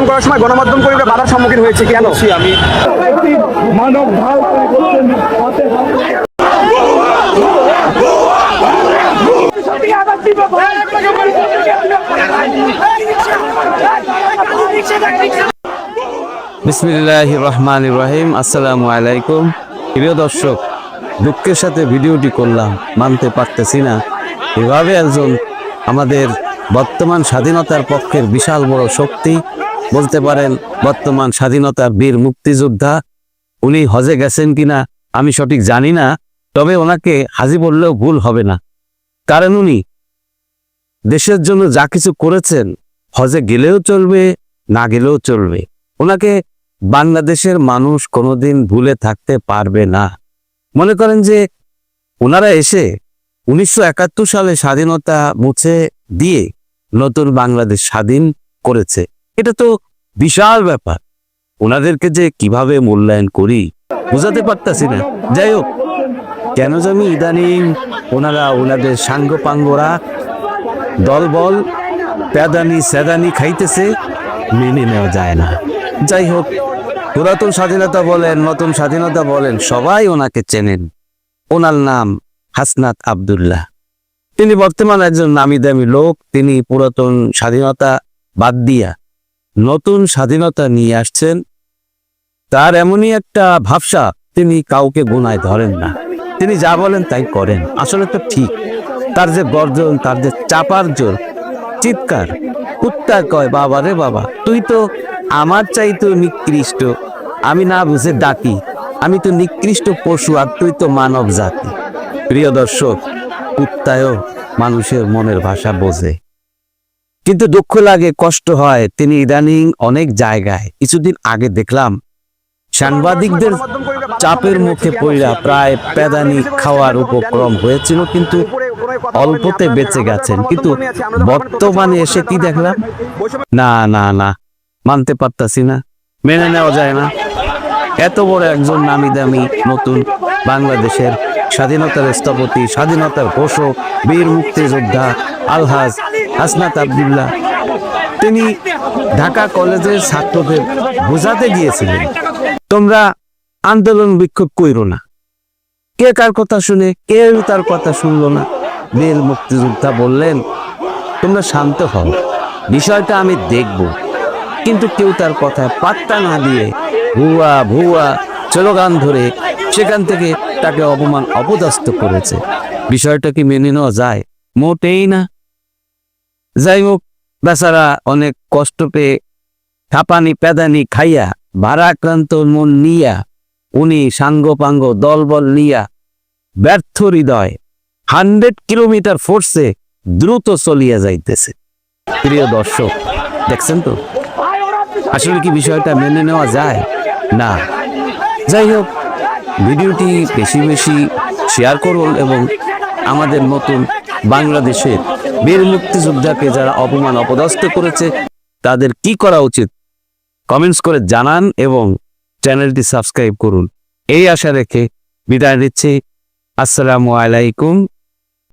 করার সময় গণমাধ্যম কর্মীরা বাধার সম্মুখীন হয়েছে কেন? আমি মানব ঢাল বিসমিল্লাহির রহমানির রহিম। আসসালামু আলাইকুম। প্রিয় দর্শক, দুঃখের সাথে ভিডিওটি করলাম, মানতে পারতেছি না এভাবে একজন আমাদের বর্তমান স্বাধীনতার পক্ষের বিশাল বড় শক্তি বলতে পারেন, বর্তমান স্বাধীনতার বীর মুক্তিযোদ্ধা, উনি হজে গেছেন কিনা আমি সঠিক জানি না, তবে ওনাকে হাজি বললেও ভুল হবে না। কারণ উনি দেশের জন্য যা কিছু করেছেন, হজে গেলেও চলবে, না গেলেও চলবে, ওনাকে বাংলাদেশের মানুষ কোনোদিন ভুলে থাকতে পারবে না। মনে করেন যে ওনারা এসে 1971 সালে স্বাধীনতা মুছে দিয়ে নতুন বাংলাদেশ স্বাধীন করেছে, এটা তো বিশাল ব্যাপার। ওনাদেরকে যে কিভাবে মূল্যায়ন করি বুঝাতে পারতাছি না। যাই হোক, কেন জানি ইদানিং ওনাদের সাঙ্গপাঙ্গরা দলবল প্যাদানি স্যাদানি খাইতেছে, মেনে নেওয়া যায় না। যাই হোক, পুরাতন স্বাধীনতা বলেন, নতুন স্বাধীনতা বলেন, সবাই ওনাকে চেনেন। ওনার নাম হাসনাত আব্দুল্লাহ। তিনি বর্তমান একজন নামি দামি লোক। তিনি পুরাতন স্বাধীনতা বাদ দিয়া নতুন স্বাধীনতা নিয়ে আসছেন। তার এমনই একটা ভাবসা, তিনি কাউকে গুনায় ধরেন না, তিনি যা বলেন তাই করেন। আসলে তো ঠিক, তার যে গর্জন, তার যে চাপার জোর, চিৎকার, কুত্তা কয় বাবা রে বাবা, তুই তো আমার চাইতো নিকৃষ্ট, আমি না বুঝে ডাকি, আমি তো নিকৃষ্ট পশু আর তুই তো মানব জাতি। প্রিয় দর্শক, কুত্তায়ও মানুষের মনের ভাষা বোঝে, কিন্তু দুঃখ লাগে, কষ্ট হয়। তিনি ইদানিং অনেক জায়গায়, কিছুদিন আগে দেখলাম সাংবাদিকদের চাপের মুখে পড়া প্রায় প্যাদানি খাওয়ার উপক্রম হয়েছিল, কিন্তু অল্পতে বেঁচে গেছেন। কিন্তু বর্তমানে এসে কি দেখলাম, না না না, মানতে পারতাছি না, মেনে নেওয়া যায় না। এত বড় একজন নামি দামি নতুন বাংলাদেশের স্বাধীনতার স্থপতি, স্বাধীনতার ঘোষক, বীর মুক্তিযোদ্ধা আলহাজ হাসনাত আব্দুল্লাহ, তিনি ঢাকা কলেজের ছাত্রদের বোঝাতে গিয়েছিলেন, তোমরা আন্দোলন বিক্ষোভ কইরো না। কে কার কথা শুনে, কেউ তার কথা শুনলো না। বীর মুক্তিযোদ্ধা বললেন, তোমরা শান্ত হও, বিষয়টা আমি দেখব। কিন্তু কেউ তার কথায় পাত্তা না দিয়ে ভুয়া ভুয়া স্লোগান ধরে সেখান থেকে তাকে অপমান অপদস্থ করেছে। বিষয়টা কি মেনে নেওয়া যায়? মোটেই না। যাই হোক, বেচারা অনেক কষ্ট পেয়ে ছাপানি প্যাদানি খাইয়া ভারাক্রান্ত মন নিয়া, উনি সাঙ্গপাঙ্গ দলবল নিয়া ব্যর্থ হৃদয় 100 কিলোমিটার ফোর্সে দ্রুত চলিয়া যাইতেছে। প্রিয় দর্শক, দেখছেন তো, আসলে কি বিষয়টা মেনে নেওয়া যায় না? যাই হোক, ভিডিওটি বেশি বেশি শেয়ার করুন এবং আমাদের নতুন বাংলাদেশের বীর মুক্তিযোদ্ধাকে যারা অপমান অপদস্থ করেছে তাদের কি করা উচিত কমেন্টস করে জানান এবং চ্যানেলটি সাবস্ক্রাইব করুন। এই আশা রেখে বিদায় নিচ্ছি। আসসালামু আলাইকুম।